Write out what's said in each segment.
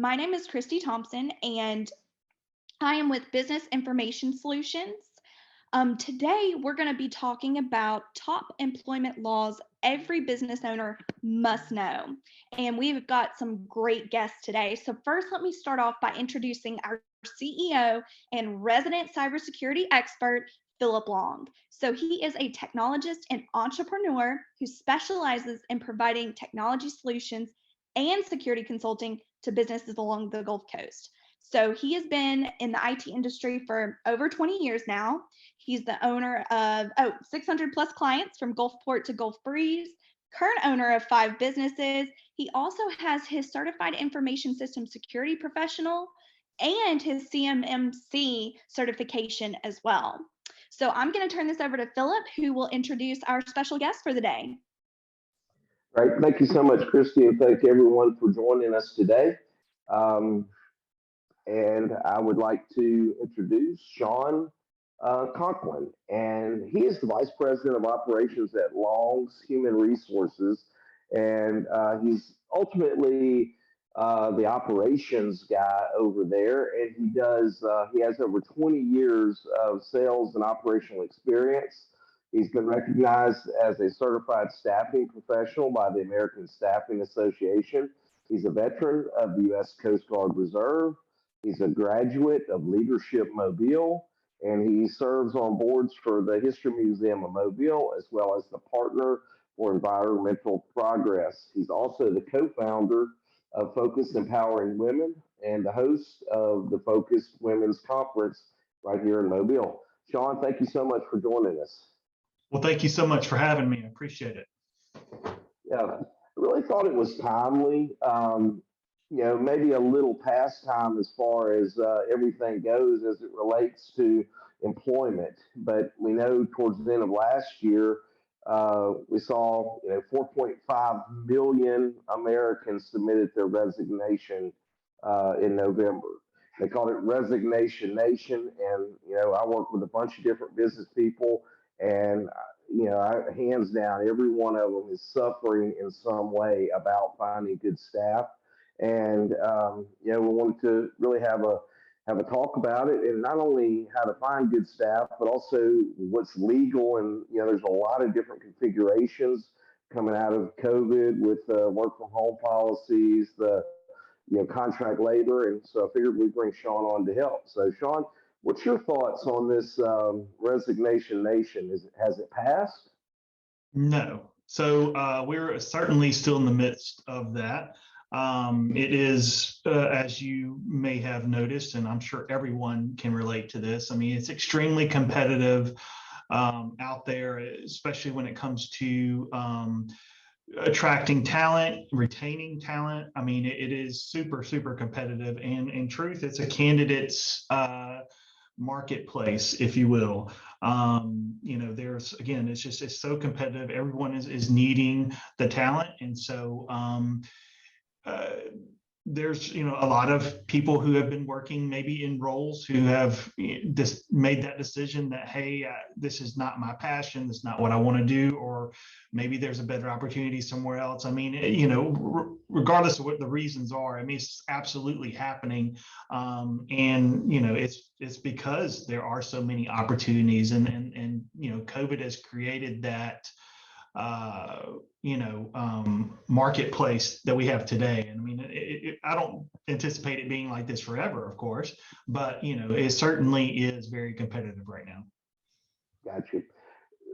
My name is Christy Thompson, and I am with Business Information Solutions. Today, we're going to be talking about top employment laws every business owner must know. And we've got some great guests today. So, first, let me start off by introducing our CEO and resident cybersecurity expert, Phillip Long. So, he is a technologist and entrepreneur who specializes in providing technology solutions and security consulting to businesses along the Gulf Coast. So, he has been in the IT industry for over 20 years now. He's the owner of 600 plus clients from Gulfport to Gulf Breeze, current owner of 5 businesses. He also has his Certified Information System Security Professional and his CMMC certification as well. So I'm going to turn this over to Phillip, who will introduce our special guest for the day. All right. Thank you so much, Christy, and thank everyone for joining us today. And I would like to introduce Shawn Conklan, and he is the Vice President of Operations at Long's Human Resources, and he's ultimately the operations guy over there, and he has over 20 years of sales and operational experience. He's been recognized as a certified staffing professional by the American Staffing Association. He's a veteran of the U.S. Coast Guard Reserve. He's a graduate of Leadership Mobile, and he serves on boards for the History Museum of Mobile, as well as the Partner for Environmental Progress. He's also the co-founder of Focus Empowering Women and the host of the Focused Women's Conference right here in Mobile. Shawn, thank you so much for joining us. Well, thank you so much for having me. I appreciate it. Yeah, I really thought it was timely. Maybe a little past time as far as everything goes as it relates to employment. But we know towards the end of last year, we saw 4.5 million Americans submitted their resignation in November. They called it Resignation Nation, and I work with a bunch of different business people, and hands down, every one of them is suffering in some way about finding good staff. And we wanted to really have a talk about it, and not only how to find good staff, but also what's legal. And there's a lot of different configurations coming out of COVID with work from home policies, the contract labor, and so I figured we'd bring Shawn on to help. So Shawn, what's your thoughts on this Resignation Nation? Has it passed? No. So we're certainly still in the midst of that. It is, as you may have noticed, and I'm sure everyone can relate to this, I mean, it's extremely competitive out there, especially when it comes to attracting talent, retaining talent. I mean, it is super, super competitive. And in truth, it's a candidate's marketplace, if you will. It's so competitive. Everyone is needing the talent. And so there's a lot of people who have been working maybe in roles who have just made that decision that, hey, this is not my passion, this is not what I want to do, or maybe there's a better opportunity somewhere else. I mean, regardless of what the reasons are, I mean, it's absolutely happening. It's because there are so many opportunities, and COVID has created that marketplace that we have today. And I mean, I don't anticipate it being like this forever, of course, but it certainly is very competitive right now. Got you.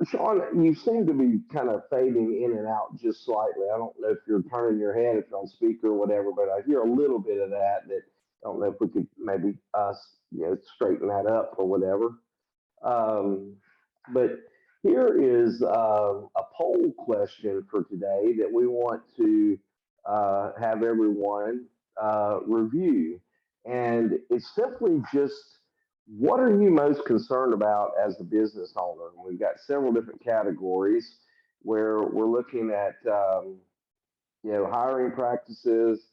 Shawn, you seem to be kind of fading in and out just slightly. I don't know if you're turning your head, if you're on speaker or whatever, but I hear a little bit of that. I don't know if we could maybe straighten that up or whatever. But here is a poll question for today that we want to have everyone review. And it's simply just, what are you most concerned about as a business owner? And we've got several different categories where we're looking at, hiring practices,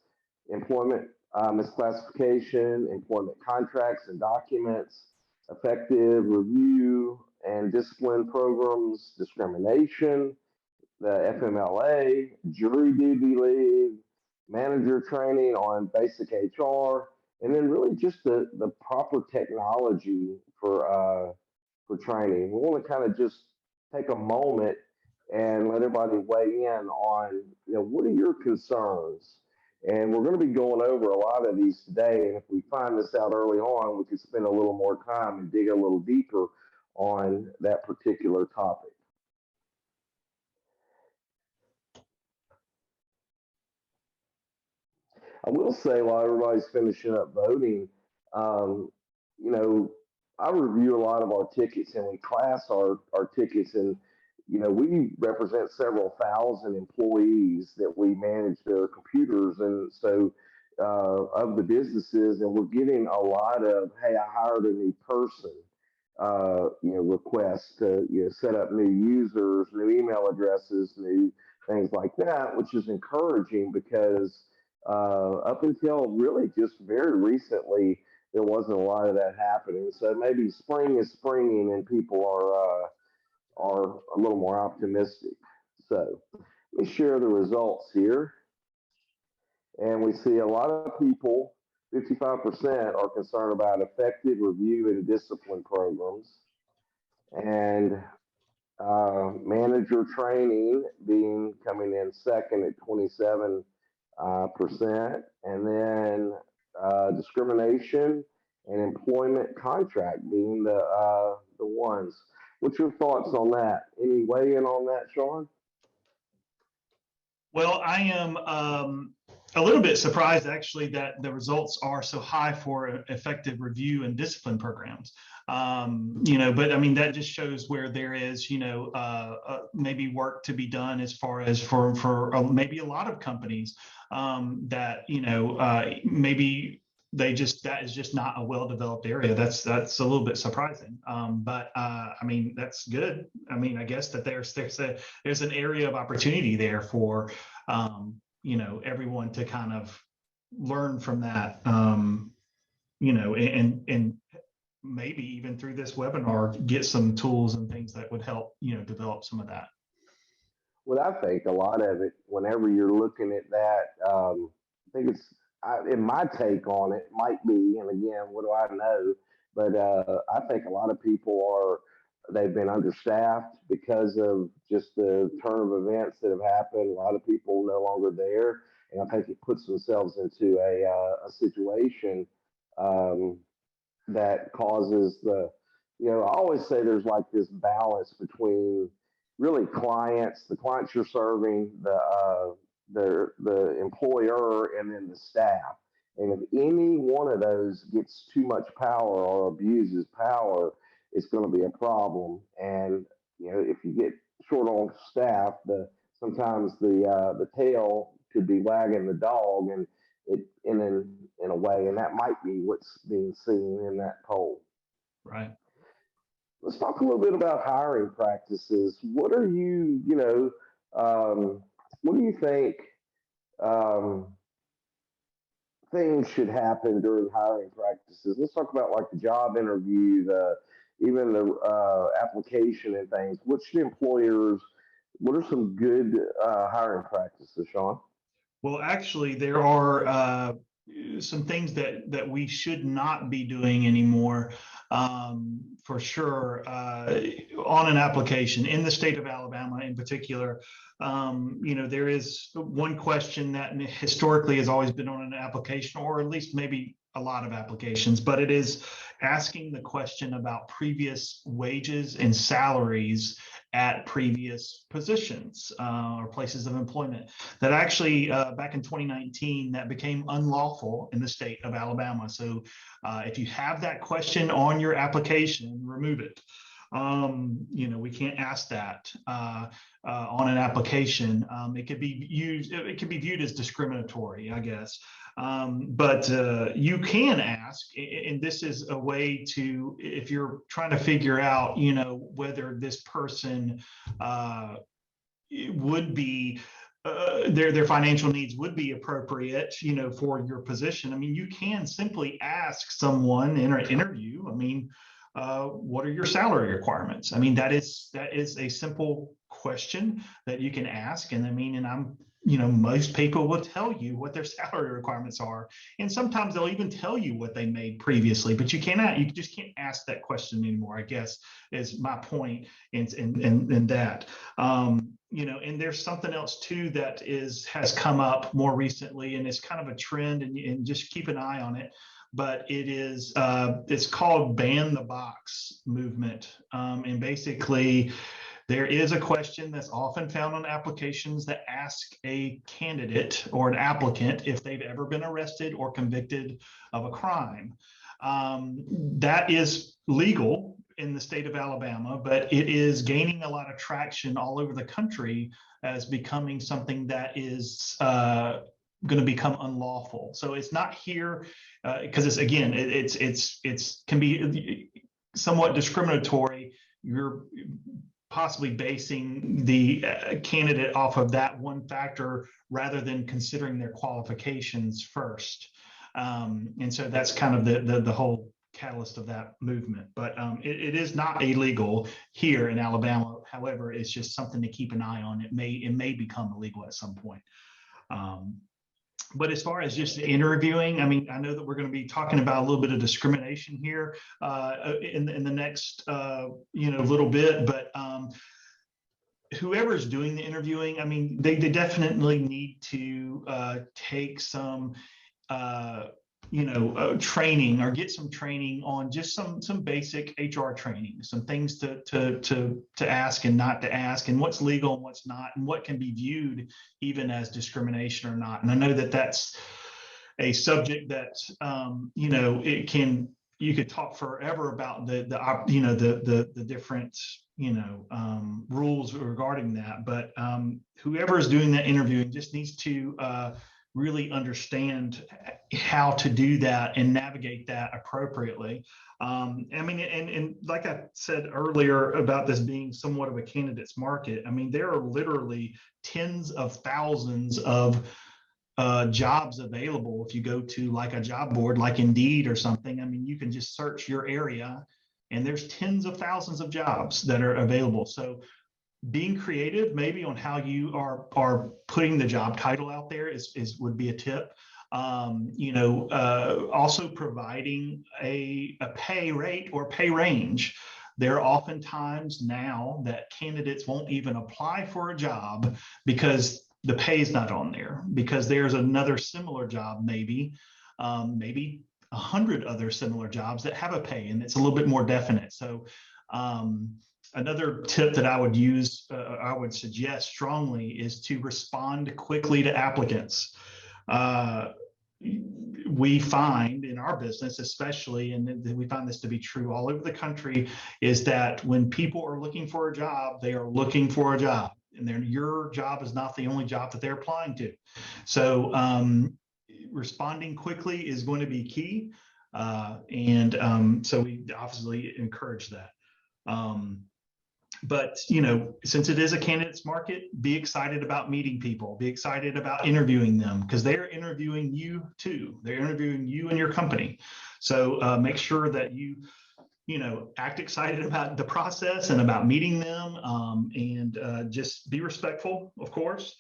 employment misclassification, employment contracts and documents, effective review and discipline programs, discrimination, the FMLA, jury duty leave, manager training on basic HR, and then really just the proper technology for training. We want to kind of just take a moment and let everybody weigh in on, what are your concerns? And we're going to be going over a lot of these today. And if we find this out early on, we can spend a little more time and dig a little deeper on that particular topic. I will say while everybody's finishing up voting, um, you know, I review a lot of our tickets and we class our tickets, and we represent several thousand employees that we manage their computers, and so of the businesses, and we're getting a lot of, hey, I hired a new person, requests to set up new users, new email addresses, new things like that, which is encouraging because up until really just very recently, there wasn't a lot of that happening. So maybe spring is springing and people are a little more optimistic. So let me share the results here, and we see a lot of people. 55% are concerned about effective review and discipline programs, and manager training being coming in second at 27%, and then discrimination and employment contract being the ones. What's your thoughts on that? Any weigh in on that, Shawn? Well, I am a little bit surprised actually that the results are so high for effective review and discipline programs. But I mean, that just shows where there is, maybe work to be done as far as for maybe a lot of companies that, maybe that is just not a well-developed area. That's a little bit surprising. But I mean, that's good. I mean, I guess that there's an area of opportunity there for, everyone to kind of learn from that, and maybe even through this webinar, get some tools and things that would help, develop some of that. Well, I think a lot of it, whenever you're looking at that, I think in my take on it, might be, and again, what do I know? But I think a lot of people they've been understaffed because of just the turn of events that have happened. A lot of people no longer there, and I think it puts themselves into a situation um, that causes I always say there's like this balance between really the clients you're serving, the employer, and then the staff. And if any one of those gets too much power or abuses power, it's going to be a problem. And if you get short on staff, sometimes the tail could be wagging the dog, and it in a way, and that might be what's being seen in that poll. Right. Let's talk a little bit about hiring practices. What do you think um, things should happen during hiring practices? Let's talk about like the job interview, even the application and things. What are some good hiring practices, Shawn? Well, actually, there are some things that we should not be doing anymore, for sure, on an application in the state of Alabama in particular. There is one question that historically has always been on an application, or at least maybe a lot of applications, but it is asking the question about previous wages and salaries at previous positions or places of employment. That actually, back in 2019, that became unlawful in the state of Alabama. So if you have that question on your application, remove it. We can't ask that on an application. It could be viewed as discriminatory, I guess. But you can ask, and this is a way to, if you're trying to figure out, whether this person would be their financial needs would be appropriate, for your position. I mean, you can simply ask someone in an interview, I mean, what are your salary requirements? I mean, that is a simple question that you can ask. And I mean, and I'm most people will tell you what their salary requirements are. And sometimes they'll even tell you what they made previously, but you just can't ask that question anymore, I guess, is my point in that. And there's something else too that has come up more recently, and it's kind of a trend, and just keep an eye on it. But it's called ban the box movement. And basically, there is a question that's often found on applications that ask a candidate or an applicant if they've ever been arrested or convicted of a crime. That is legal in the state of Alabama, but it is gaining a lot of traction all over the country as becoming something that is going to become unlawful. So it's not here because it's can be somewhat discriminatory. You're possibly basing the candidate off of that one factor rather than considering their qualifications first. And so that's kind of the whole catalyst of that movement. But it is not illegal here in Alabama. However, it's just something to keep an eye on. It may become illegal at some point. But as far as just interviewing, I mean, I know that we're going to be talking about a little bit of discrimination here in the next little bit, but whoever's doing the interviewing, I mean, they definitely need to take some training or get some training on just some basic HR training, some things to ask and not to ask, and what's legal and what's not, and what can be viewed even as discrimination or not. And I know that that's a subject that you could talk forever about the different rules regarding that, but whoever is doing that interviewing just needs to really understand how to do that and navigate that appropriately. I mean, and like I said earlier about this being somewhat of a candidate's market, I mean, there are literally tens of thousands of jobs available. If you go to like a job board, like Indeed or something, I mean, you can just search your area and there's tens of thousands of jobs that are available. So being creative maybe on how you are putting the job title out there would be a tip. Also providing a pay rate or pay range. There are oftentimes now that candidates won't even apply for a job because the pay is not on there, because there's another similar job, maybe 100 other similar jobs that have a pay, and it's a little bit more definite. So another tip that I would suggest strongly is to respond quickly to applicants. We find in our business, especially, and we find this to be true all over the country, is that when people are looking for a job, they are looking for a job, and your job is not the only job that they're applying to. So responding quickly is going to be key. So we obviously encourage that. But, since it is a candidate's market, be excited about meeting people, be excited about interviewing them, because they're interviewing you too. They're interviewing you and your company. So make sure that you act excited about the process and about meeting them, and just be respectful, of course.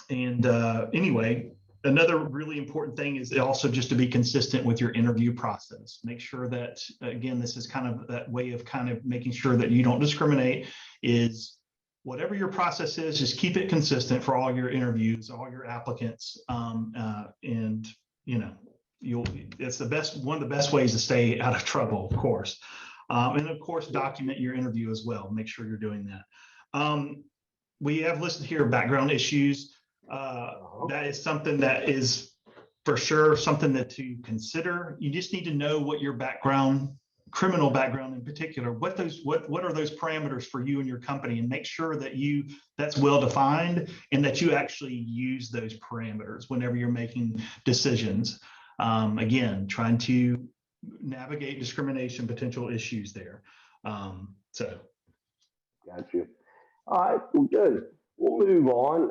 Anyway, another really important thing is also just to be consistent with your interview process. Make sure that, again, this is kind of that way of kind of making sure that you don't discriminate, is whatever your process is, just keep it consistent for all your interviews, all your applicants. It's one of the best ways to stay out of trouble, of course. And of course, document your interview as well. Make sure you're doing that. We have listed here background issues. That is something that is for sure something that to consider. You just need to know what your criminal background in particular, what are those parameters for you and your company, and make sure that that's well defined and that you actually use those parameters whenever you're making decisions. Again, trying to navigate discrimination potential issues there. Got you. All right, well, good. We'll move on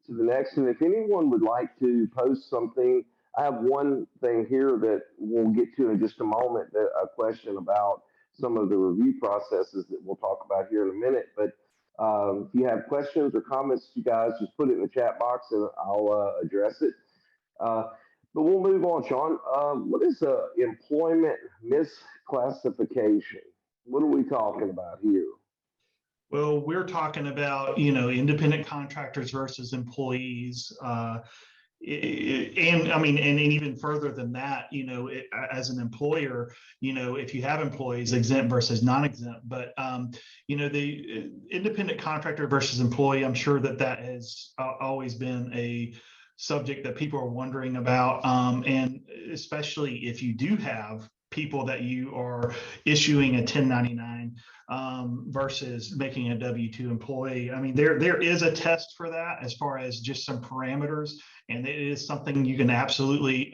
to the next. And if anyone would like to post something, I have one thing here that we'll get to in just a moment, a question about some of the review processes that we'll talk about here in a minute. But If you have questions or comments, you guys just put it in the chat box and I'll address it. Uh, but we'll move on, Shawn. What is employment misclassification? What are we talking about here? Well, we're talking about, independent contractors versus employees. And I mean, and even further than that, as an employer, if you have employees, exempt versus non-exempt, but, the independent contractor versus employee, I'm sure that has always been a subject that people are wondering about. And especially if you do have people that you are issuing a 1099 versus making a W-2 employee. I mean, there is a test for that as far as just some parameters, and it is something you can absolutely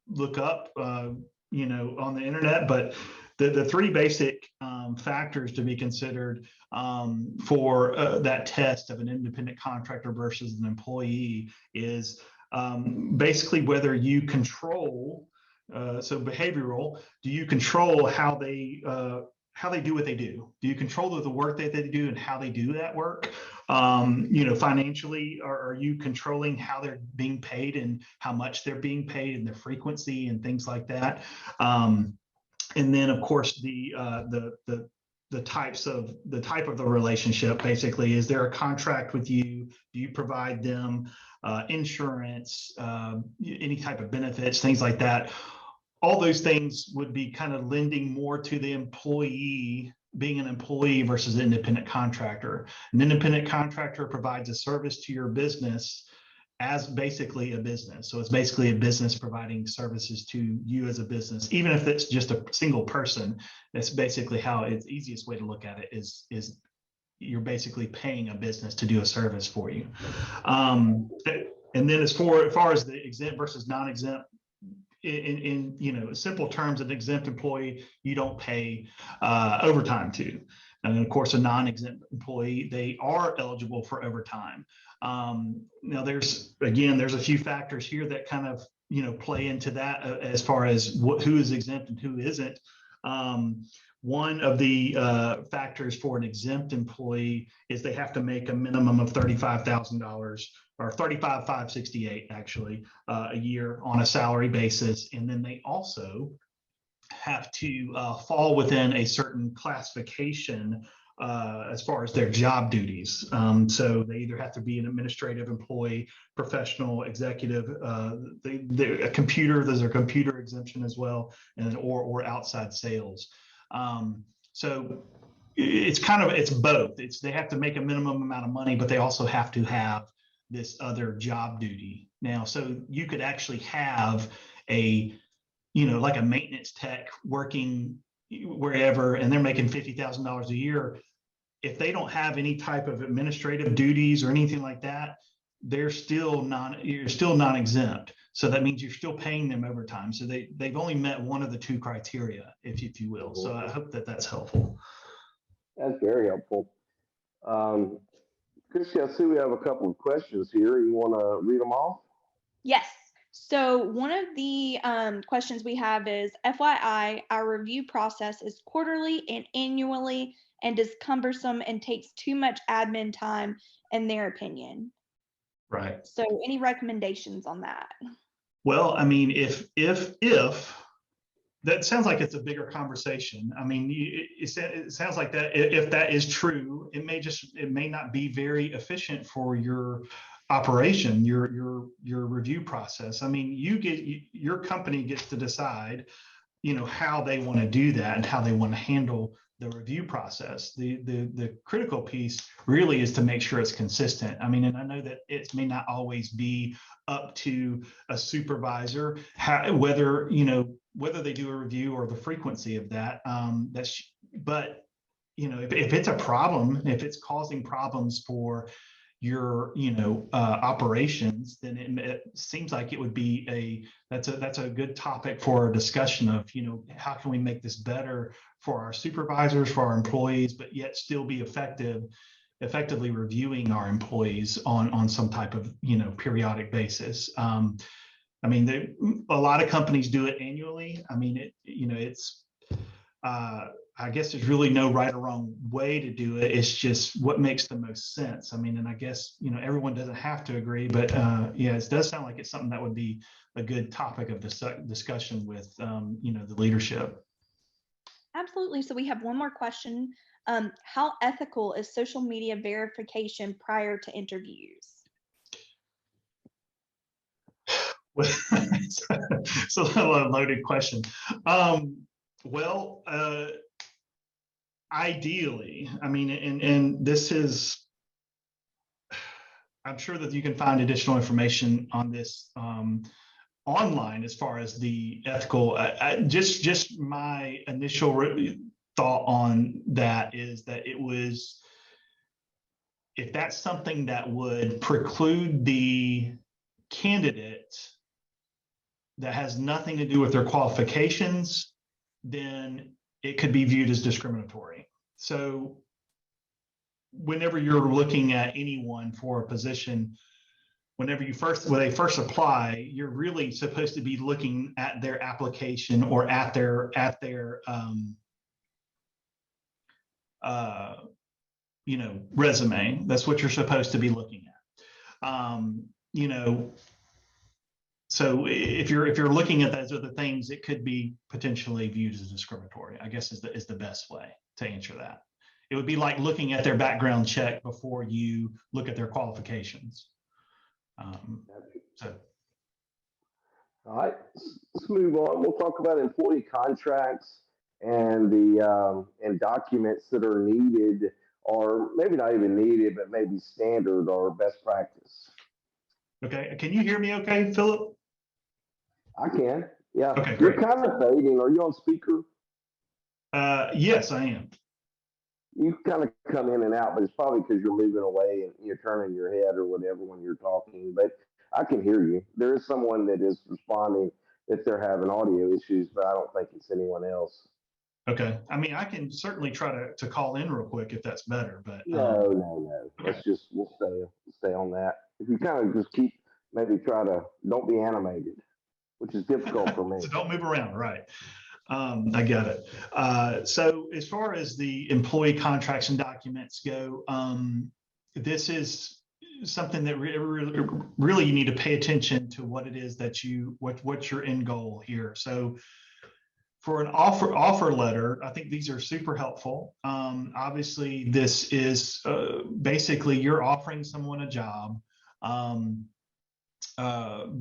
look up, on the internet. But the three basic factors to be considered for that test of an independent contractor versus an employee is basically whether you control. So behavioral, do you control how they do what they do? Do you control the work that they do and how they do that work? Financially, are you controlling how they're being paid and how much they're being paid and the frequency and things like that? And then, of course, the type of the relationship. Basically, is there a contract with you? Do you provide them insurance, any type of benefits, things like that? All those things would be kind of lending more to the employee being an employee versus an independent contractor. An independent contractor provides a service to your business as basically a business. So it's basically a business providing services to you as a business, even if it's just a single person. That's basically how it's easiest way to look at it is you're basically paying a business to do a service for you. And then as far as the exempt versus non-exempt, in simple terms, an exempt employee you don't pay overtime to, and then of course a non-exempt employee, they are eligible for overtime. Now there's a few factors here that kind of play into that as far as who is exempt and who isn't. One of the factors for an exempt employee is they have to make a minimum of $35,000 or $35,568 actually a year on a salary basis, and then they also have to fall within a certain classification as far as their job duties. So they either have to be an administrative employee, professional, executive, a computer. There's a computer exemption as well, and or outside sales. So it's both. They have to make a minimum amount of money, but they also have to have this other job duty. Now, so you could actually have like a maintenance tech working wherever, and they're making $50,000 a year. If they don't have any type of administrative duties or anything like that, you're still non-exempt. So that means you're still paying them overtime. So they've only met one of the two criteria, if you will. So I hope that's helpful. That's very helpful. Christy, I see we have a couple of questions here. You want to read them off? Yes. So one of the questions we have is, FYI, our review process is quarterly and annually and is cumbersome and takes too much admin time, in their opinion. Right. So any recommendations on that? Well, I mean, if that sounds like it's a bigger conversation. I mean, it sounds like that if that is true, it may not be very efficient for your operation, your review process. I mean, your company gets to decide, how they want to do that and how they want to handle the review process. The critical piece really is to make sure it's consistent. I mean, and I know that it may not always be up to a supervisor, whether they do a review or the frequency of that. But if it's a problem, if it's causing problems for your operations, then it seems like it would be that's a good topic for a discussion of how can we make this better for our supervisors, for our employees, but yet still be effectively reviewing our employees on some type of periodic basis. I mean, a lot of companies do it annually. I mean, I I guess there's really no right or wrong way to do it. It's just what makes the most sense. I mean, and I guess, everyone doesn't have to agree, but yeah, it does sound like it's something that would be a good topic of discussion with, the leadership. Absolutely. So we have one more question. How ethical is social media verification prior to interviews? It's a loaded question. Well, ideally, I mean, and this is, I'm sure that you can find additional information on this online as far as the ethical. Just my initial thought on that is that it was, if that's something that would preclude the candidate that has nothing to do with their qualifications, then it could be viewed as discriminatory. So whenever you're looking at anyone for a position, when they first apply, you're really supposed to be looking at their application or at their resume. That's what you're supposed to be looking at. So if you're looking at those other things, it could be potentially viewed as discriminatory, I guess is the best way to answer that. It would be like looking at their background check before you look at their qualifications. All right, let's move on. We'll talk about employee contracts and the and documents that are needed, or maybe not even needed, but maybe standard or best practice. Okay, can you hear me okay, Phillip? I can. Yeah. Okay, You're great. kind of fading. Are you on speaker? Yes, I am. You kind of come in and out, but it's probably because you're moving away and you're turning your head or whatever when you're talking. But I can hear you. There is someone that is responding if they're having audio issues, but I don't think it's anyone else. Okay. I mean, I can certainly try to call in real quick if that's better, but No. okay. We'll stay on that. If you kind of just keep, maybe don't be animated, which is difficult for me. So don't move around, right? I get it. So as far as the employee contracts and documents go, this is something that really you need to pay attention to what it is that what's your end goal here. So for an offer letter, I think these are super helpful. Obviously, this is basically you're offering someone a job.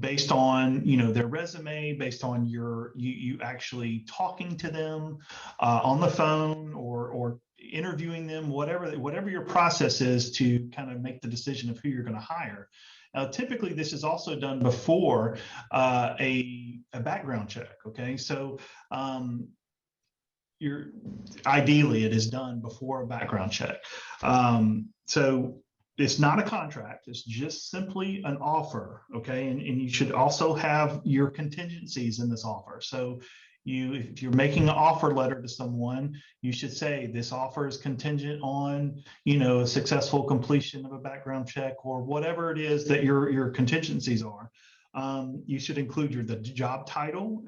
Based on their resume, based on you actually talking to them on the phone or interviewing them, whatever your process is to kind of make the decision of who you're going to hire. Typically, this is also done before a background check. Okay, so ideally it is done before a background check. So it's not a contract, it's just simply an offer, okay? And you should also have your contingencies in this offer. So if you're making an offer letter to someone, you should say this offer is contingent on, a successful completion of a background check or whatever it is that your contingencies are. You should include the job title.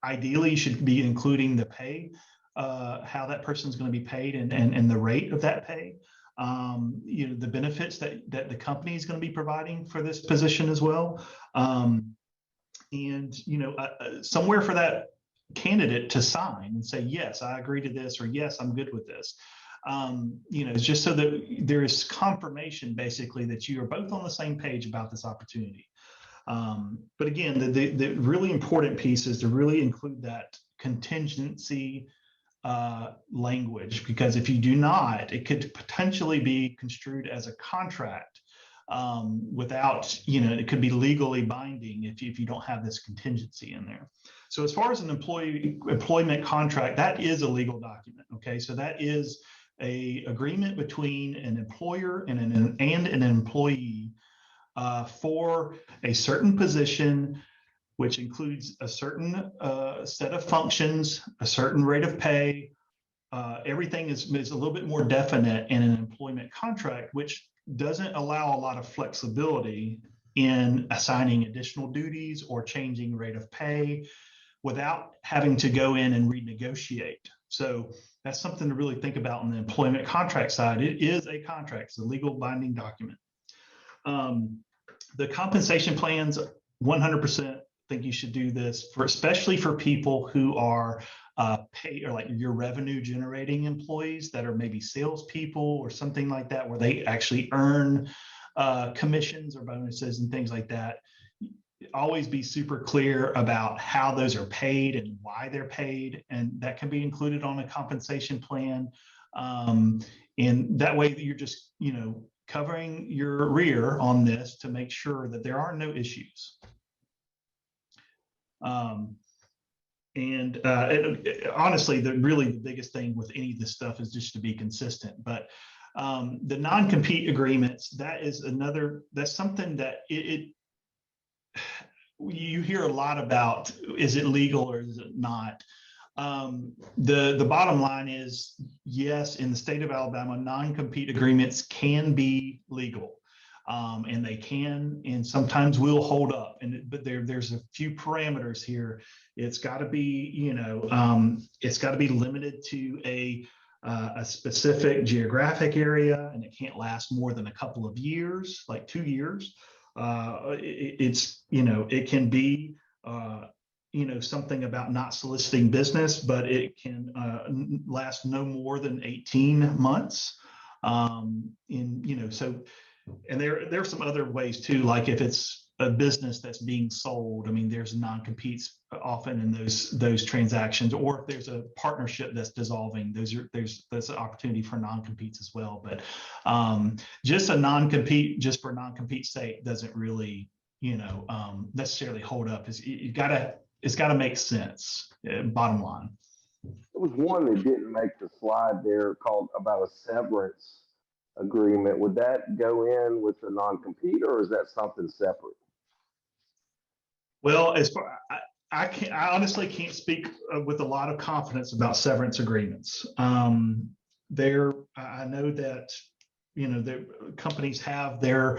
Ideally, you should be including the pay, how that person's going to be paid and the rate of that pay. The benefits that the company is going to be providing for this position as well. Somewhere for that candidate to sign and say, yes, I agree to this, or yes, I'm good with this. Just so that there is confirmation basically that you are both on the same page about this opportunity. But again, the really important piece is to really include that contingency language, because if you do not, it could potentially be construed as a contract without, it could be legally binding if you don't have this contingency in there. So as far as an employment contract, that is a legal document. Okay, so that is a agreement between an employer and an employee for a certain position, which includes a certain set of functions, a certain rate of pay. Everything is a little bit more definite in an employment contract, which doesn't allow a lot of flexibility in assigning additional duties or changing rate of pay without having to go in and renegotiate. So that's something to really think about on the employment contract side. It is a contract, it's a legal binding document. The compensation plans, 100% think you should do this, for especially for people who are pay, or like your revenue generating employees that are maybe salespeople or something like that, where they actually earn commissions or bonuses and things like that. Always be super clear about how those are paid and why they're paid, and that can be included on a compensation plan. And that way you're just, covering your rear on this to make sure that there are no issues. Honestly, really the biggest thing with any of this stuff is just to be consistent. But the non-compete agreements, that's something that you hear a lot about. Is it legal or is it not? The bottom line is, yes, in the state of Alabama, non-compete agreements can be legal, and they can, and sometimes will hold up. But there's a few parameters here. It's got to be, it's got to be limited to a specific geographic area, and it can't last more than a couple of years, like 2 years. It can be, something about not soliciting business, but it can last no more than 18 months. And there's some other ways too, like if it's a business that's being sold, I mean, there's non-competes often in those transactions, or if there's a partnership that's dissolving, there's an opportunity for non-competes as well. But just a non-compete just for non-compete sake doesn't really, necessarily hold up. It's got to make sense. Bottom line. There was one that didn't make the slide there called about a severance agreement. Would that go in with the non-compete, or is that something separate? Well, as far I honestly can't speak with a lot of confidence about severance agreements. I know that the companies have their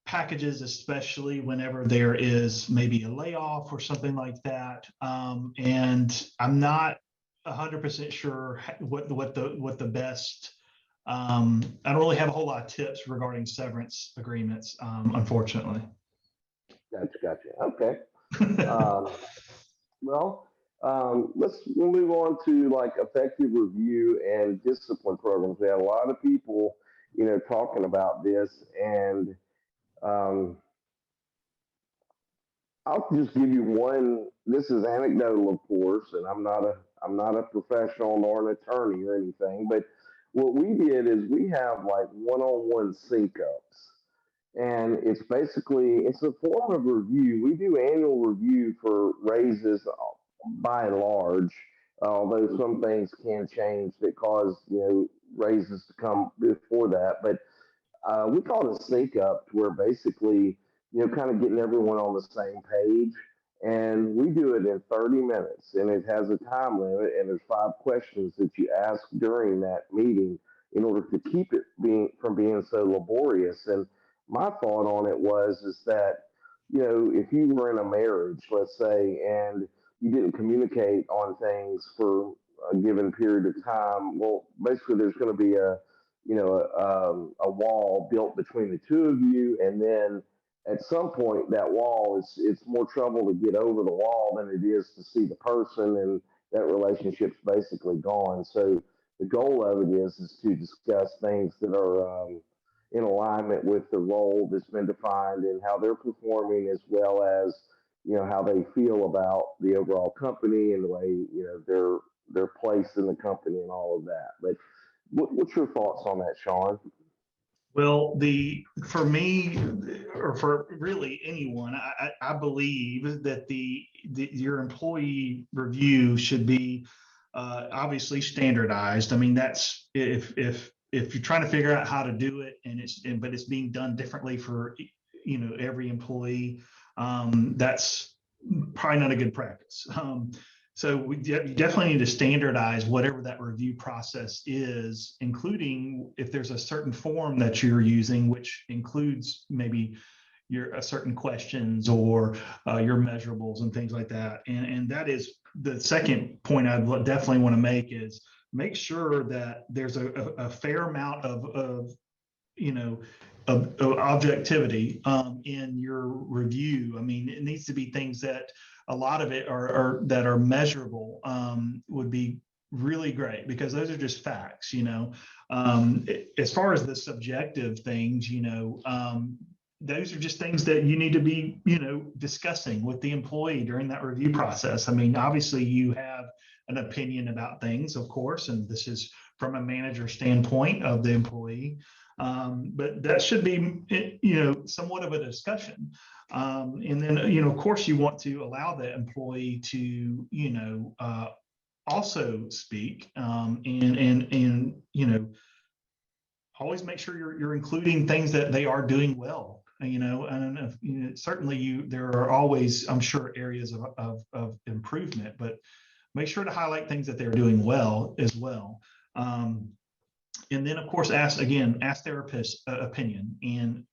packages, especially whenever there is maybe a layoff or something like that. And I'm not 100% sure what the best. I don't really have a whole lot of tips regarding severance agreements, unfortunately. Gotcha. Okay. Let's move on to like effective review and discipline programs. We had a lot of people, talking about this, and I'll just give you one. This is anecdotal, of course, and I'm not a professional nor an attorney or anything. But what we did is we have like one-on-one sync ups, and it's a form of review. We do annual review for raises, by and large, although some things can change that cause raises to come before that. But we call it a sync up, where basically, kind of getting everyone on the same page. And we do it in 30 minutes, and it has a time limit, and there's 5 questions that you ask during that meeting in order to keep it from being so laborious. And my thought on it is that, if you were in a marriage, let's say, and you didn't communicate on things for a given period of time, well, basically there's going to be a wall built between the two of you, and then at some point that wall it's more trouble to get over the wall than it is to see the person, and that relationship's basically gone. So the goal of it is to discuss things that are in alignment with the role that's been defined and how they're performing, as well as how they feel about the overall company and the way their place in the company and all of that. But what's your thoughts on that, Shawn? Well, for me, or for really anyone, I believe that your employee review should be obviously standardized. I mean, that's if you're trying to figure out how to do it, but it's being done differently for every employee, that's probably not a good practice. So you definitely need to standardize whatever that review process is, including if there's a certain form that you're using, which includes maybe your certain questions or your measurables and things like that. And that is the second point I definitely want to make is make sure that there's a fair amount of you know, of objectivity in your review. I mean, it needs to be things that a lot of it are that are measurable, would be really great, because those are just facts, you know. As far as the subjective things, you know, those are just things that you need to be, you know, discussing with the employee during that review process. I mean, obviously you have an opinion about things, of course, and this is from a manager standpoint of the employee. But that should be, you know, somewhat of a discussion. And then, you know, of course, you want to allow the employee to, you know, also speak, and you know, always make sure you're including things that they are doing well. You know, and you know, certainly there are always, I'm sure, areas of improvement, but make sure to highlight things that they're doing well as well. And then, of course, ask therapists' opinion and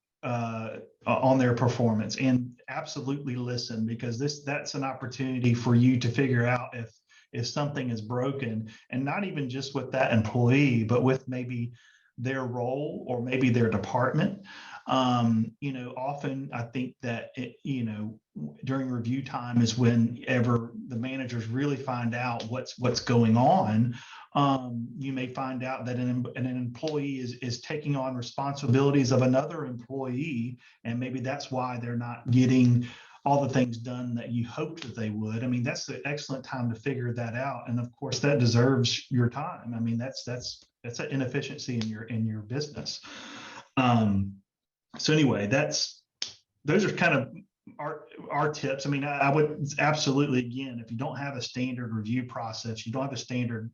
on their performance, and absolutely listen, because that's an opportunity for you to figure out if something is broken, and not even just with that employee, but with maybe their role or maybe their department. You know, often I think that you know, during review time is whenever the managers really find out what's going on. You may find out that an employee is taking on responsibilities of another employee, and maybe that's why they're not getting all the things done that you hoped that they would. I mean, that's an excellent time to figure that out, and of course, that deserves your time. I mean, that's an inefficiency in your business. So anyway, those are kind of our tips. I mean, I would absolutely, again, if you don't have a standard review process, you don't have a standard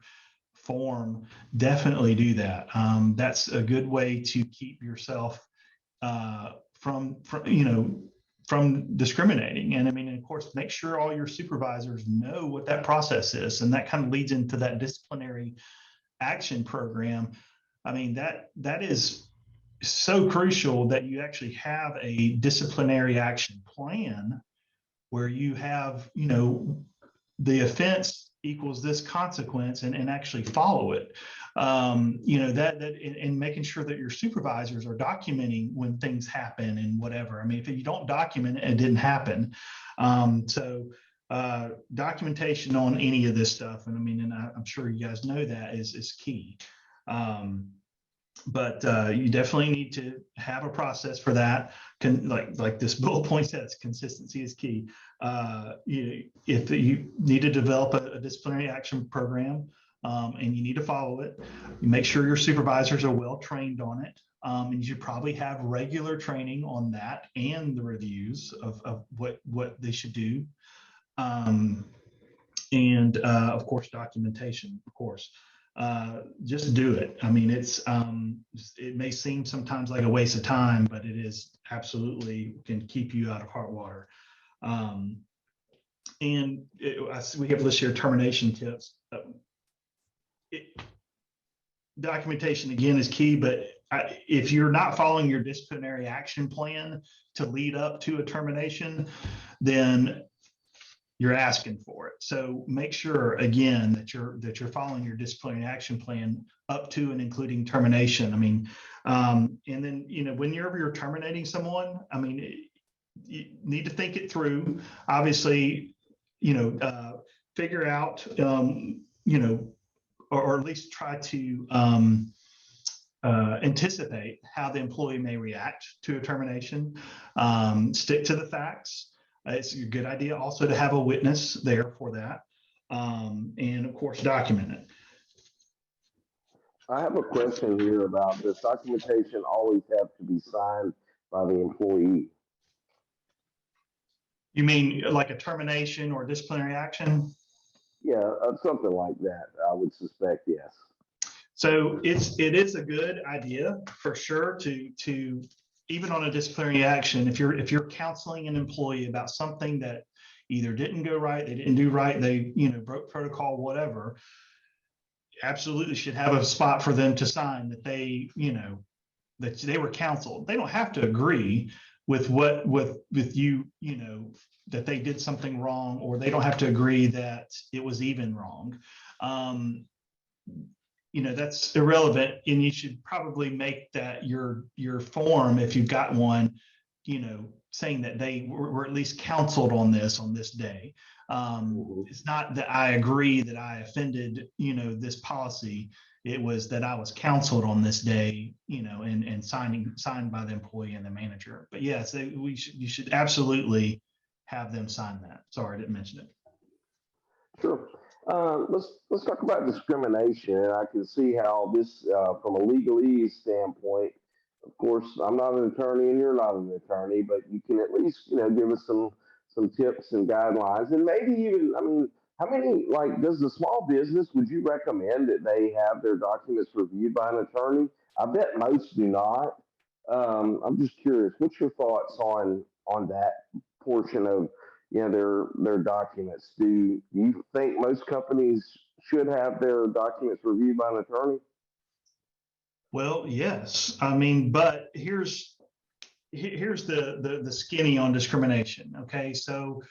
form, definitely do that. That's a good way to keep yourself from discriminating. And I mean, of course, make sure all your supervisors know what that process is, and that kind of leads into that disciplinary action program. I mean, that is so crucial, that you actually have a disciplinary action plan where you have, you know, the offense equals this consequence, and actually follow it. You know, that and making sure that your supervisors are documenting when things happen and whatever. I mean, if you don't document it, it didn't happen. So documentation on any of this stuff, and I mean, and I'm sure you guys know that is key. But you definitely need to have a process for that. Like this bullet point says, consistency is key. If you need to develop a disciplinary action program, and you need to follow it, you make sure your supervisors are well trained on it. And you should probably have regular training on that and the reviews of what they should do. And of course, documentation, of course. Just do it. I mean, it may seem sometimes like a waste of time, but it is absolutely can keep you out of hot water. And we have listed here termination tips. Documentation again is key, but if you're not following your disciplinary action plan to lead up to a termination, then you're asking for it. So make sure again that you're following your disciplinary action plan up to and including termination. I mean, and then, you know, whenever you're terminating someone, I mean, you need to think it through. Obviously, you know, figure out, you know, or at least try to anticipate how the employee may react to a termination. Stick to the facts. It's a good idea also to have a witness there for that. And of course, document it. I have a question here about this documentation always have to be signed by the employee. You mean like a termination or disciplinary action? Yeah, something like that. I would suspect, yes. So it is a good idea for sure to even on a disciplinary action, if you're counseling an employee about something that either didn't go right, they didn't do right, they, you know, broke protocol, whatever, absolutely should have a spot for them to sign that they, you know, that they were counseled. They don't have to agree with with you, you know, that they did something wrong, or they don't have to agree that it was even wrong. That's irrelevant, and you should probably make that your form, if you've got one, saying that they were at least counseled on this day. It's not that I agree that I offended, this policy. It was that I was counseled on this day, and signed by the employee and the manager. But yes, you should absolutely have them sign that. Sorry, I didn't mention it. Sure. Let's talk about discrimination. And I can see how this, from a legalese standpoint, of course, I'm not an attorney and you're not an attorney, but you can at least, give us some tips and guidelines, and maybe even, I mean, how many, like, does the small business, would you recommend that they have their documents reviewed by an attorney? I bet most do not. I'm just curious, what's your thoughts on that portion of, their documents? Do you think most companies should have their documents reviewed by an attorney? Well, yes. I mean, but here's the skinny on discrimination. Okay, so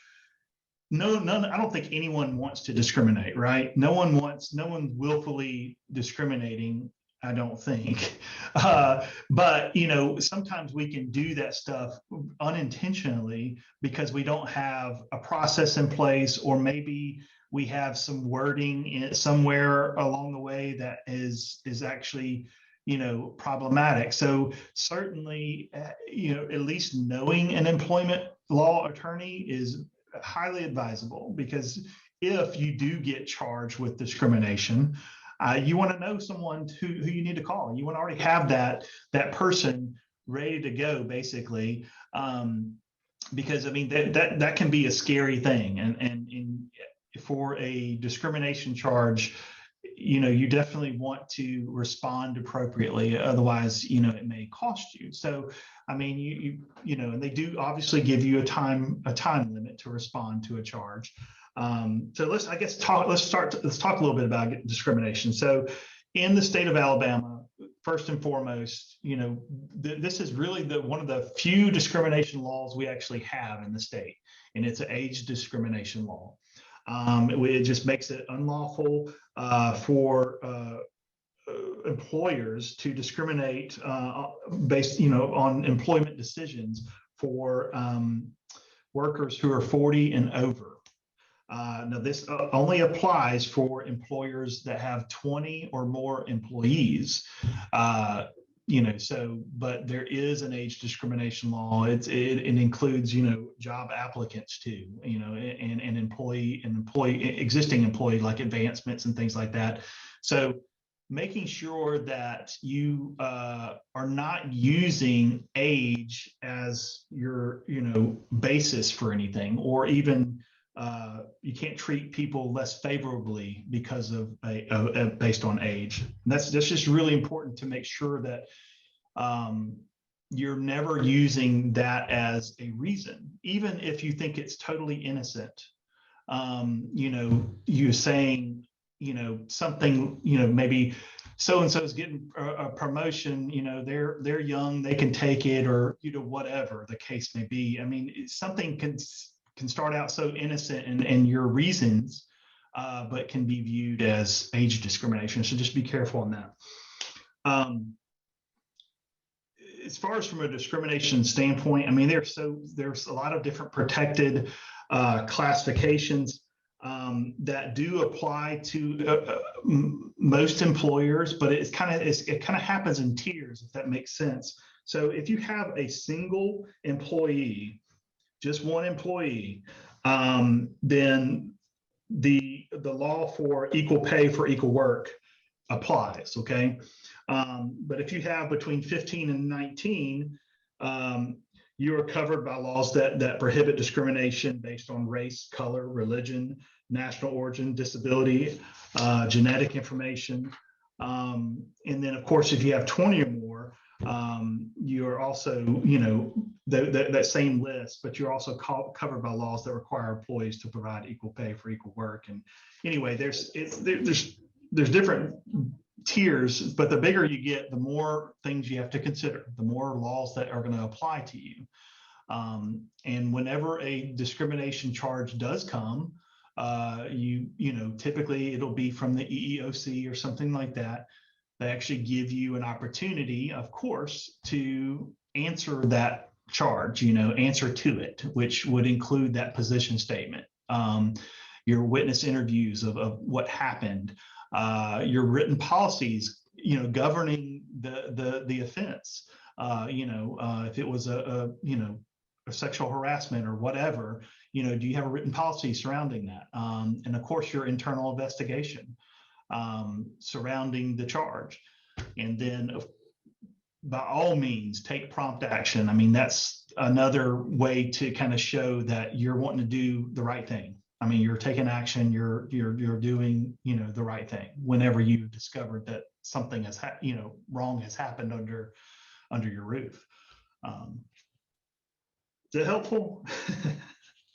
none. I don't think anyone wants to discriminate, right? No one willfully discriminating, I don't think. But sometimes we can do that stuff unintentionally because we don't have a process in place, or maybe we have some wording somewhere along the way that is actually problematic. So certainly, at least knowing an employment law attorney is highly advisable, because if you do get charged with discrimination, you want to know someone who you need to call. You want to already have that person ready to go, basically, because I mean that can be a scary thing, and for a discrimination charge, you definitely want to respond appropriately. Otherwise, it may cost you. So, I mean, and they do obviously give you a time limit to respond to a charge. So let's talk a little bit about discrimination. So, in the state of Alabama, first and foremost, this is really one of the few discrimination laws we actually have in the state, and it's an age discrimination law. It just makes it unlawful for employers to discriminate based, on employment decisions for workers who are 40 and over. Now, this only applies for employers that have 20 or more employees. But there is an age discrimination law. It includes, job applicants too, and existing employee, like advancements and things like that. So making sure that you are not using age as your, basis for anything, or even you can't treat people less favorably because of based on age. And that's just really important to make sure that you're never using that as a reason, even if you think it's totally innocent. You're saying, something, maybe so-and-so is getting a promotion, they're young, they can take it, or, whatever the case may be. I mean, something can start out so innocent and your reasons, but can be viewed as age discrimination. So just be careful on that. As far as from a discrimination standpoint, I mean, there's a lot of different protected classifications that do apply to most employers, but it kind of happens in tiers, if that makes sense. So if you have a single employee, just one employee, then the law for equal pay for equal work applies. Okay. But if you have between 15 and 19, you are covered by laws that prohibit discrimination based on race, color, religion, national origin, disability, genetic information. And then, of course, if you have 20 or more, you're also, that same list, but you're also covered by laws that require employees to provide equal pay for equal work. And anyway, there's different tiers, but the bigger you get, the more things you have to consider, the more laws that are going to apply to you. And whenever a discrimination charge does come, typically it'll be from the EEOC or something like that. They actually give you an opportunity, of course, to answer that charge, answer to it, which would include that position statement, your witness interviews of what happened, your written policies, governing the offense. If it was a sexual harassment or whatever, do you have a written policy surrounding that? And of course, your internal investigation surrounding the charge. And then by all means, take prompt action. I mean, that's another way to kind of show that you're wanting to do the right thing. I mean, you're taking action, you're doing, the right thing whenever you discovered that something has, wrong has happened under your roof. Is that helpful?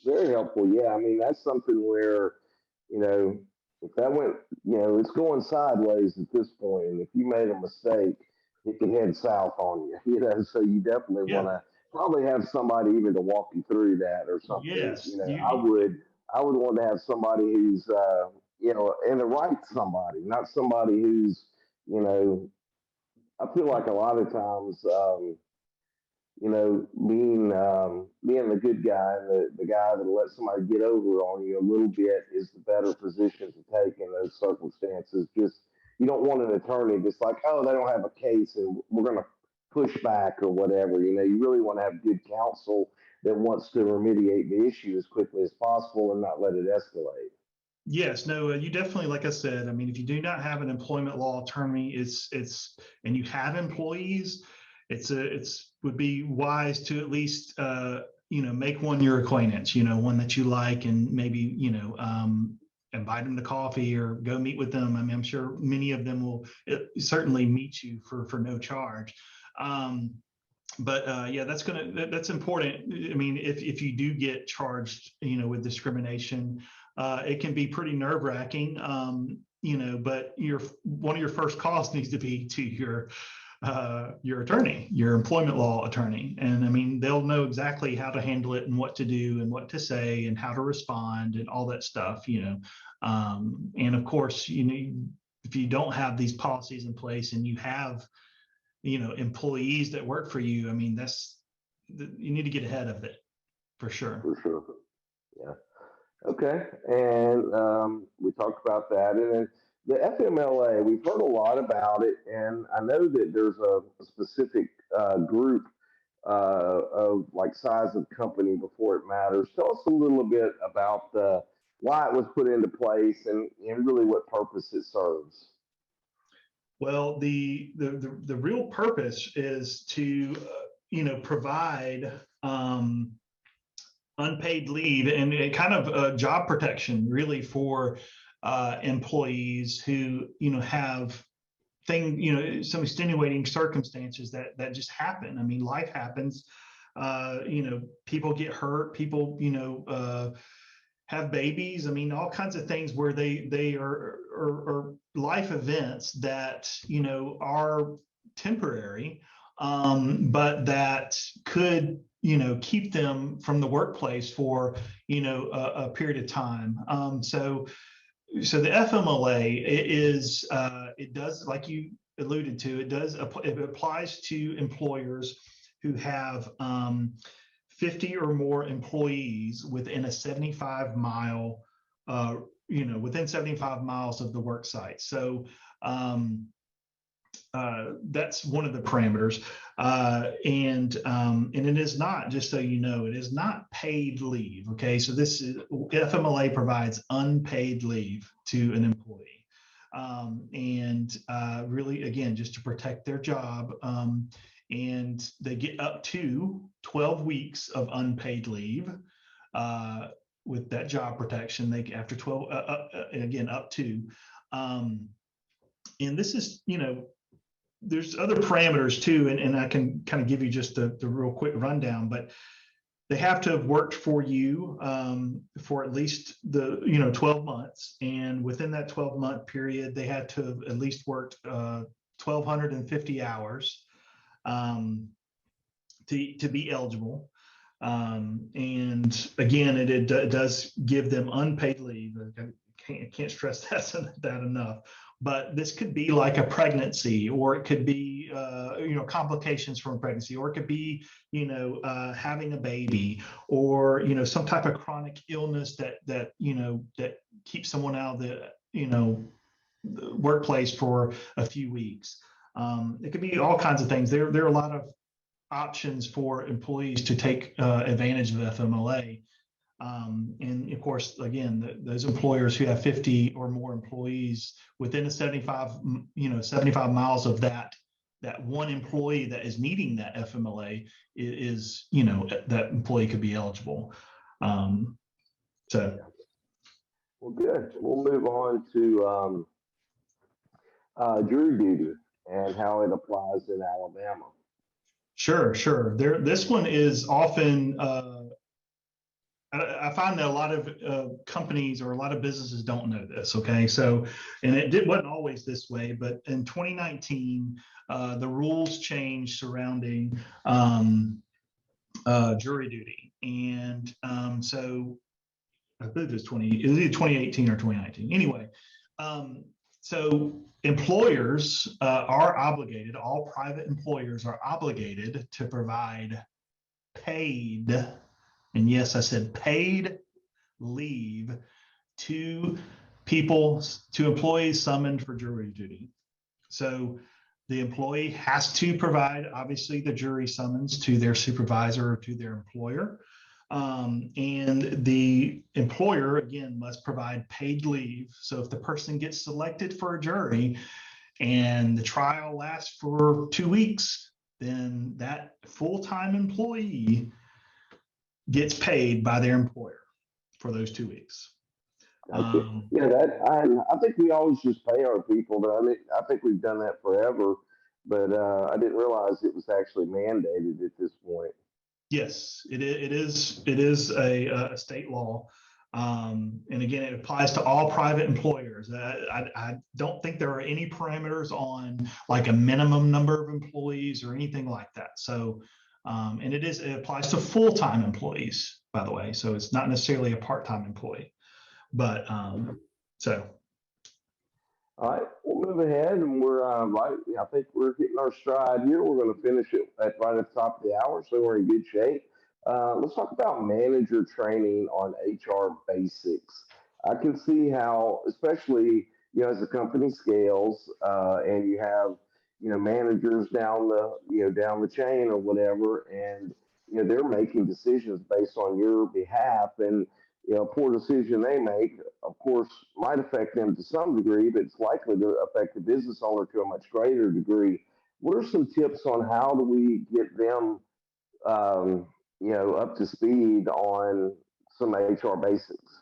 Very helpful. Yeah. I mean, that's something where, if that went, it's going sideways at this point, and if you made a mistake, it can head south on you, so you definitely want to probably have somebody even to walk you through that or something. Yes. I would want to have somebody who's, and the right somebody, not somebody who's, I feel like a lot of times, being the good guy and the guy that'll let somebody get over on you a little bit is the better position to take in those circumstances. Just, you don't want an attorney just like, oh, they don't have a case and we're going to push back or whatever. You really want to have good counsel that wants to remediate the issue as quickly as possible and not let it escalate. Yes, no, you definitely, like I said, I mean, if you do not have an employment law attorney, and you have employees, it's would be wise to at least, make one your acquaintance, one that you like, and maybe, invite them to coffee or go meet with them. I mean, I'm sure many of them will certainly meet you for no charge. Yeah, that's important. I mean, if you do get charged, with discrimination, it can be pretty nerve-wracking, but one of your first calls needs to be to your attorney, your employment law attorney. And I mean, they'll know exactly how to handle it and what to do and what to say and how to respond and all that stuff, and of course, if you don't have these policies in place and you have, employees that work for you, I mean, you need to get ahead of it for sure. For sure. Yeah. Okay. And we talked about that. And then the FMLA, we've heard a lot about it. And I know that there's a specific group of like size of company before it matters. Tell us a little bit about why it was put into place and really what purpose it serves. Well, the real purpose is to, provide unpaid leave and kind of job protection, really, for employees who, have some extenuating circumstances that just happen. I mean, life happens. People get hurt. People, have babies. I mean, all kinds of things where they are life events that, are temporary, but that could, keep them from the workplace for, a period of time. So the FMLA is, it does, like you alluded to, it applies to employers who have 50 or more employees within a 75-mile, within 75 miles of the work site. So that's one of the parameters. And it is not, just so you know, it is not paid leave. Okay. So FMLA provides unpaid leave to an employee. Really, again, just to protect their job. And they get up to 12 weeks of unpaid leave with that job protection. They after 12, again, up to. And this is, there's other parameters too, and I can kind of give you just the real quick rundown, but they have to have worked for you for at least 12 months. And within that 12-month period, they had to have at least worked 1,250 hours. To be eligible. And again, it does give them unpaid leave. I can't stress that enough. But this could be like a pregnancy, or it could be, complications from a pregnancy, or it could be, having a baby, or, some type of chronic illness that keeps someone out of the workplace for a few weeks. It could be all kinds of things. There are a lot of options for employees to take advantage of FMLA. And of course, again, those employers who have 50 or more employees within a 75 miles of that one employee that is needing that FMLA is, that employee could be eligible. So. Well, good. We'll move on to jury duty and how it applies in Alabama. Sure. This one is often, I find that a lot of companies or a lot of businesses don't know this. Okay, so, and wasn't always this way, but in 2019, the rules changed surrounding jury duty, and so I believe it was either 2018 or 2019. Anyway, so employers are obligated, all private employers are obligated to provide paid, and yes, I said paid leave to employees summoned for jury duty. So the employee has to provide, obviously, the jury summons to their supervisor or to their employer. And the employer, again, must provide paid leave. So if the person gets selected for a jury and the trial lasts for 2 weeks, then that full-time employee gets paid by their employer for those 2 weeks. I think we always just pay our people, but I think we've done that forever, but I didn't realize it was actually mandated at this point. Yes, it is a state law. And again, it applies to all private employers. I don't think there are any parameters on like a minimum number of employees or anything like that. So, and it applies to full-time employees, by the way. So it's not necessarily a part-time employee, but so. All right, we'll move ahead, and we're I think we're hitting our stride here. We're going to finish it right at the top of the hour, so we're in good shape. Let's talk about manager training on HR basics. I can see how, especially as the company scales, and you have managers down the chain or whatever, and they're making decisions based on your behalf, and a poor decision they make, of course, might affect them to some degree, but it's likely to affect the business owner to a much greater degree. What are some tips on how do we get them, up to speed on some HR basics?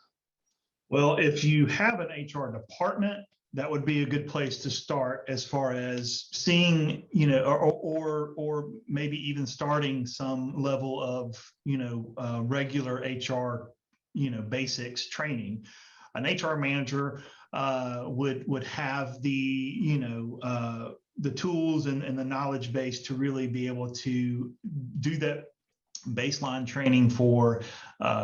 Well, if you have an HR department, that would be a good place to start as far as seeing, or maybe even starting some level of, regular HR basics training. An HR manager would have the tools and the knowledge base to really be able to do that baseline training for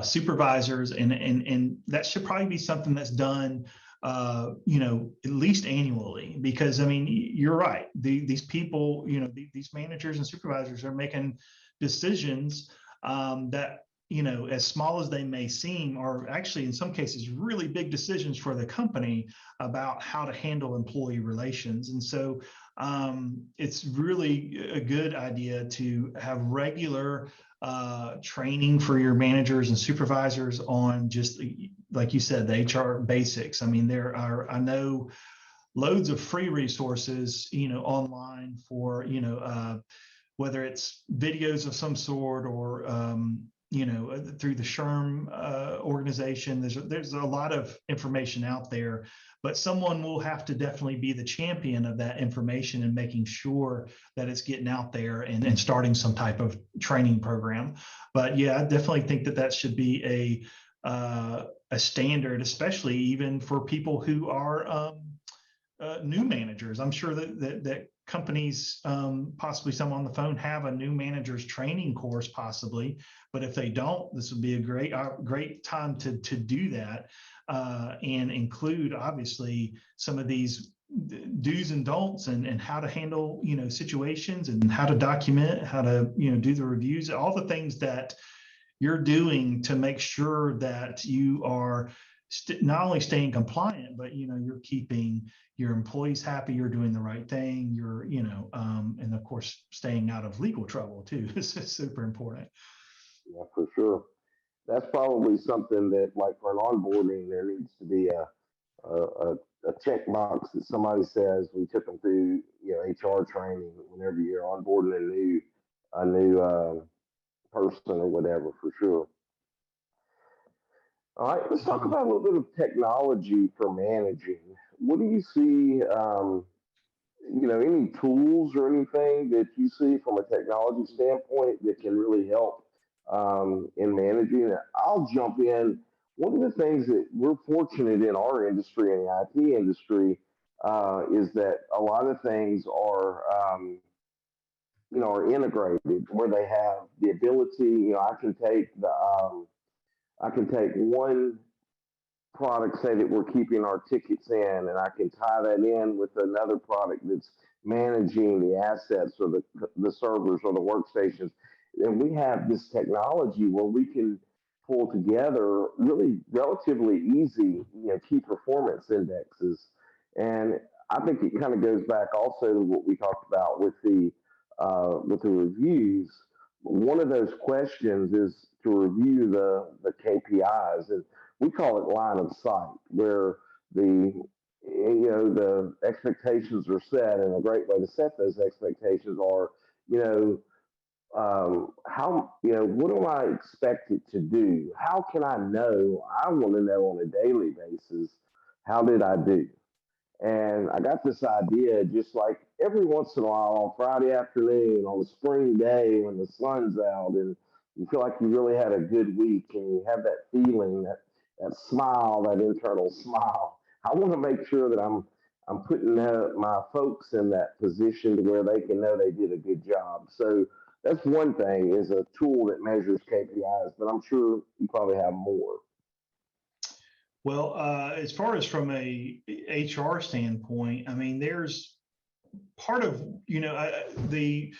supervisors, and that should probably be something that's done at least annually, because you're right, these people, these managers and supervisors are making decisions that as small as they may seem, are actually in some cases really big decisions for the company about how to handle employee relations. And so it's really a good idea to have regular training for your managers and supervisors on, just like you said, the HR basics. There are, I know, loads of free resources, online for, whether it's videos of some sort or, through the SHRM organization. There's a lot of information out there, but someone will have to definitely be the champion of that information and making sure that it's getting out there and starting some type of training program. But yeah, I definitely think that should be a standard, especially even for people who are new managers. I'm sure that companies, possibly some on the phone, have a new managers training course possibly, but if they don't, this would be a great time to do that, and include obviously some of these do's and don'ts, and how to handle, situations, and how to document, how to, do the reviews, all the things that you're doing to make sure that you are not only staying compliant, but you're keeping your employees happy, you're doing the right thing, you're and of course staying out of legal trouble too. This is super important. Yeah, for sure. That's probably something that, like for an onboarding, there needs to be a checkbox that somebody says we took them through, HR training whenever you're onboarding a new person or whatever, for sure. All right, let's talk about a little bit of technology for managing. What do you see? Any tools or anything that you see from a technology standpoint that can really help in managing? I'll jump in. One of the things that we're fortunate in our industry, in the IT industry, is that a lot of things are integrated where they have the ability. I can take one product, say that we're keeping our tickets in, and I can tie that in with another product that's managing the assets or the servers or the workstations. And we have this technology where we can pull together really relatively easy, key performance indexes. And I think it kind of goes back also to what we talked about with the reviews. One of those questions is to review the KPIs, and we call it line of sight, where the expectations are set, and a great way to set those expectations are, you know, what am I expected to do? How can I know? I want to know on a daily basis, how did I do? And I got this idea, just like every once in a while on Friday afternoon, on a spring day when the sun's out and you feel like you really had a good week and you have that feeling, that smile, that internal smile. I want to make sure that I'm putting my folks in that position to where they can know they did a good job. So that's one thing, is a tool that measures KPIs, but I'm sure you probably have more. Well, as far as from a HR standpoint, I mean, there's part of, the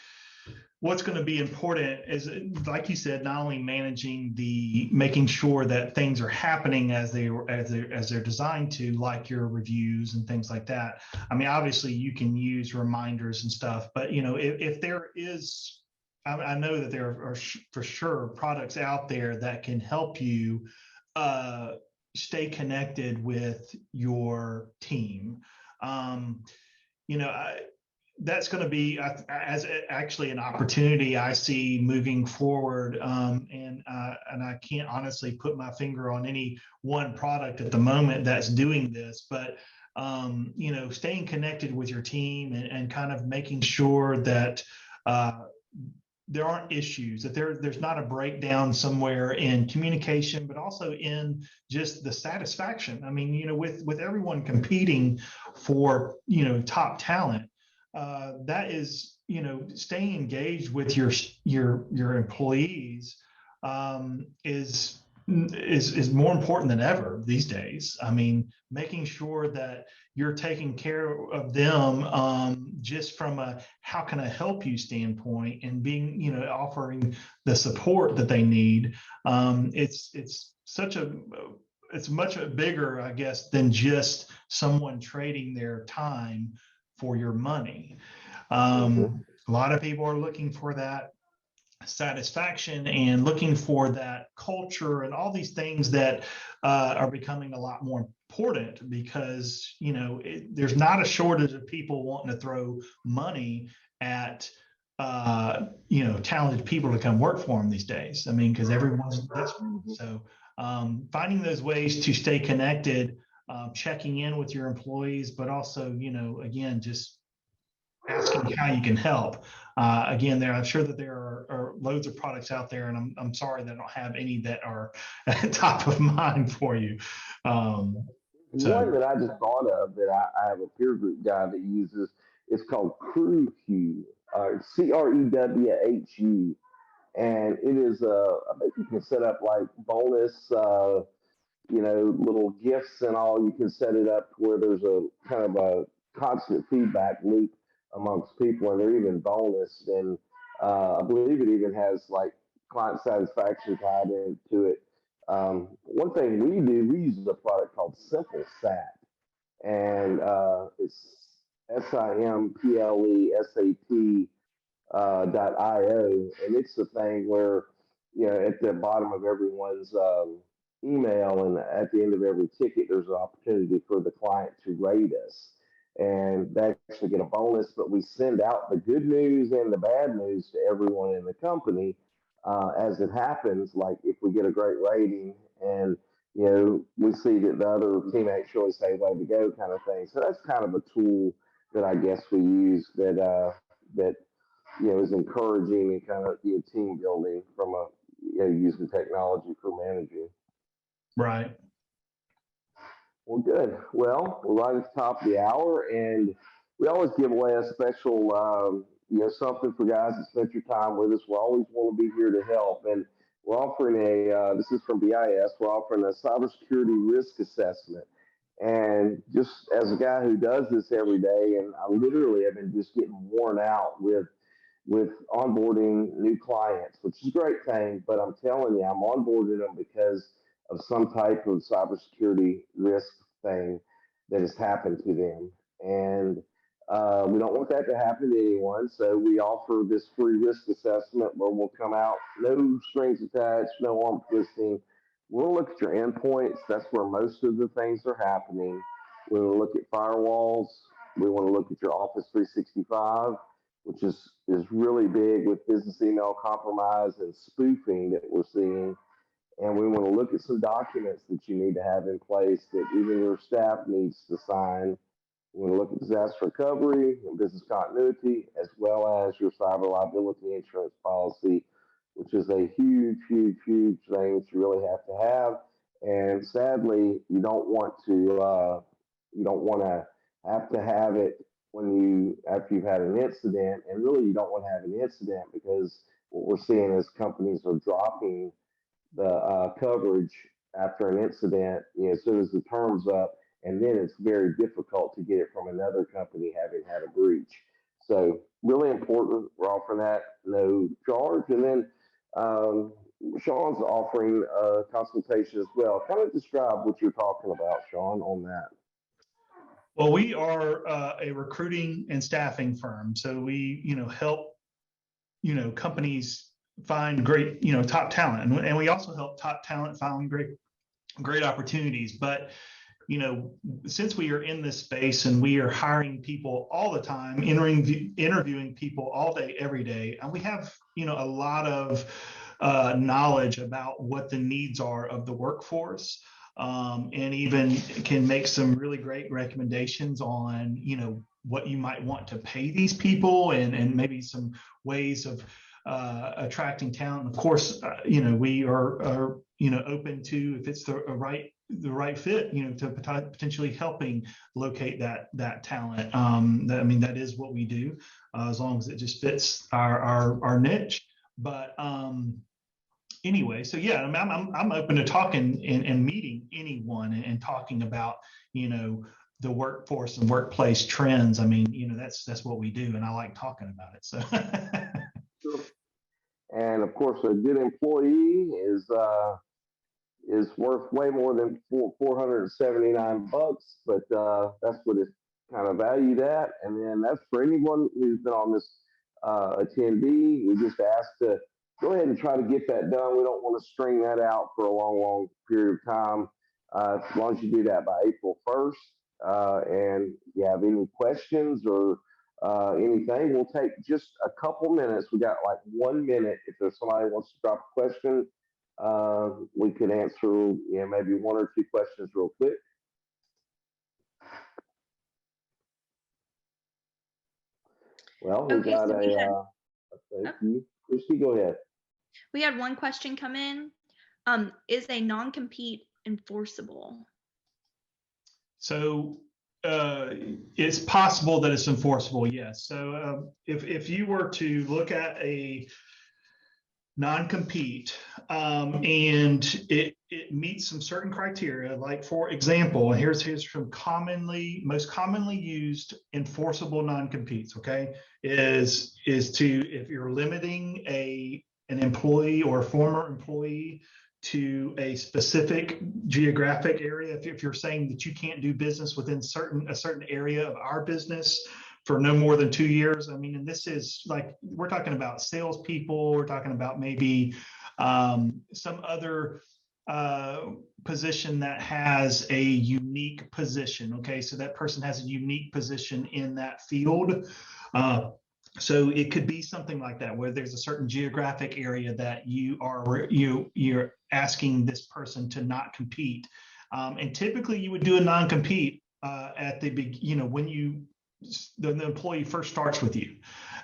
what's going to be important is, like you said, not only making sure that things are happening as they're designed to, like your reviews and things like that. I mean, obviously you can use reminders and stuff, but if there is, I know that there are for sure products out there that can help you stay connected with your team. That's going to be as actually an opportunity I see moving forward. And I can't honestly put my finger on any one product at the moment that's doing this, but staying connected with your team and kind of making sure that there aren't issues, that there's not a breakdown somewhere in communication, but also in just the satisfaction. I mean, with everyone competing for, top talent, that is, staying engaged with your employees is more important than ever these days. I mean, making sure that you're taking care of them just from a how can I help you standpoint, and being, offering the support that they need. It's much bigger, I guess, than just someone trading their time for your money. A lot of people are looking for that satisfaction and looking for that culture and all these things that are becoming a lot more important, because there's not a shortage of people wanting to throw money at talented people to come work for them these days. I mean, because everyone's desperate. So finding those ways to stay connected, checking in with your employees, but also again, just asking how you can help. Again, I'm sure that there are loads of products out there, and I'm sorry that I don't have any that are top of mind for you. One that I just thought of that I have a peer group guy that uses, It's called CrewHU, CREWHU, and it is I think you can set up like bonus, little gifts and all. You can set it up where there's a kind of a constant feedback loop amongst people, and they're even bonus. And I believe it even has like client satisfaction tied into it. One thing we do, we use a product called Simple Sat, and it's SIMPLESAT .io, and it's the thing where at the bottom of everyone's email and at the end of every ticket, there's an opportunity for the client to rate us, and they actually get a bonus. But we send out the good news and the bad news to everyone in the company as it happens. Like if we get a great rating and we see that the other teammates really say "way to go" kind of thing. So that's kind of a tool that I guess we use that is encouraging and kind of team building from a using technology for managing. Right. Well, good. Well, we're right at the top of the hour, and we always give away a special, something for guys that spent your time with us. We always want to be here to help, and we're offering this is from BIS. We're offering a cybersecurity risk assessment. And just as a guy who does this every day, and I literally have been just getting worn out with onboarding new clients, which is a great thing. But I'm telling you, I'm onboarding them because of some type of cybersecurity risk thing that has happened to them. And we don't want that to happen to anyone. So we offer this free risk assessment where we'll come out, no strings attached, no arm twisting. We'll look at your endpoints. That's where most of the things are happening. We'll look at firewalls. We want to look at your Office 365, which is really big with business email compromise and spoofing that we're seeing. And we want to look at some documents that you need to have in place that even your staff needs to sign. We want to look at disaster recovery and business continuity, as well as your cyber liability insurance policy, which is a huge, huge, huge thing that you really have to have. And sadly, you don't want to have to have it after you've had an incident, and really you don't want to have an incident because what we're seeing is companies are dropping the coverage after an incident, as soon as the term's up, and then it's very difficult to get it from another company having had a breach. So really important. We're offering that no charge, and then Shawn's offering a consultation as well. Kind of describe what you're talking about, Shawn, on that. Well, we are a recruiting and staffing firm, so we help companies find great top talent, and we also help top talent find great opportunities. But since we are in this space and we are hiring people all the time, interviewing people all day, every day, and we have a lot of knowledge about what the needs are of the workforce, and even can make some really great recommendations on what you might want to pay these people, and maybe some ways of attracting talent. Of course, we are open to, if it's the right fit, to potentially helping locate that talent. That is what we do, as long as it just fits our niche. But anyway, so yeah, I'm open to talking and meeting anyone and talking about the workforce and workplace trends. That's what we do, and I like talking about it. So. Sure. And of course, a good employee is worth way more than $479, but that's what it's kind of valued at. And then that's for anyone who's been on this attendee. We just ask to go ahead and try to get that done. We don't want to string that out for a long, long period of time. As long as you do that by April 1st, and you have any questions or anything, we'll take just a couple minutes. We got like 1 minute. If there's somebody who wants to drop a question, we could answer maybe one or two questions real quick. Well, we got thank you. Christy, go ahead. We had one question come in. Is a non-compete enforceable? So it's possible that it's enforceable, yes. So if you were to look at a non-compete and it meets some certain criteria, like for example, here's some most commonly used enforceable non-competes, okay, is to, if you're limiting an employee or a former employee to a specific geographic area, if you're saying that you can't do business within a certain area of our business for no more than 2 years. I mean, and this is like, we're talking about salespeople, we're talking about maybe some other position that has a unique position. Okay, so that person has a unique position in that field. So it could be something like that, where there's a certain geographic area that you're asking this person to not compete. And typically you would do a non-compete at the when the employee first starts with you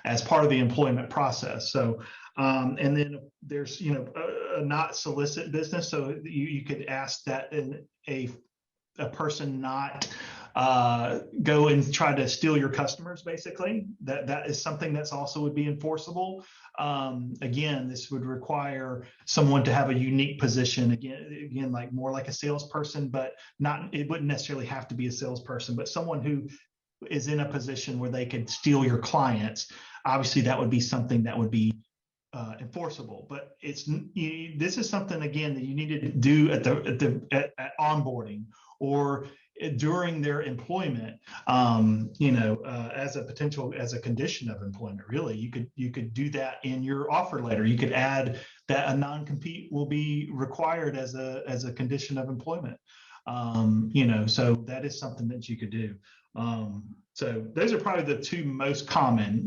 as part of the employment process. So and then there's a not solicit business. So you could ask that a person not go and try to steal your customers, basically. That is something that's also would be enforceable. Again, this would require someone to have a unique position, again like more like a salesperson, but it wouldn't necessarily have to be a salesperson, but someone who is in a position where they could steal your clients. Obviously that would be something that would be enforceable, but this is something, again, that you need to do at onboarding or during their employment, as a condition of employment. Really, you could do that in your offer letter. You could add that a non-compete will be required as a condition of employment. So that is something that you could do. So those are probably the two most common.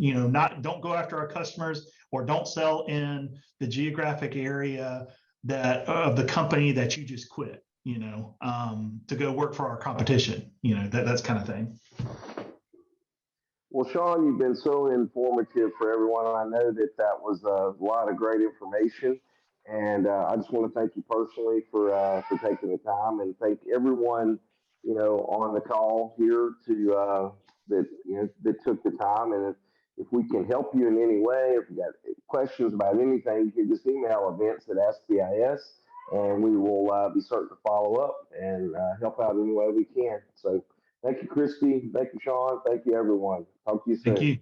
Don't go after our customers, or don't sell in the geographic area of the company that you just quit, to go work for our competition, that's kind of thing. Well, Shawn, you've been so informative for everyone. I know that was a lot of great information, and I just want to thank you personally for taking the time, and thank everyone on the call here that took the time. And if we can help you in any way, if you got questions about anything, you can just email events@AskCIS, and we will be certain to follow up and help out any way we can. So thank you, Christy. Thank you, Shawn. Thank you, everyone. Talk to you soon. Thank you.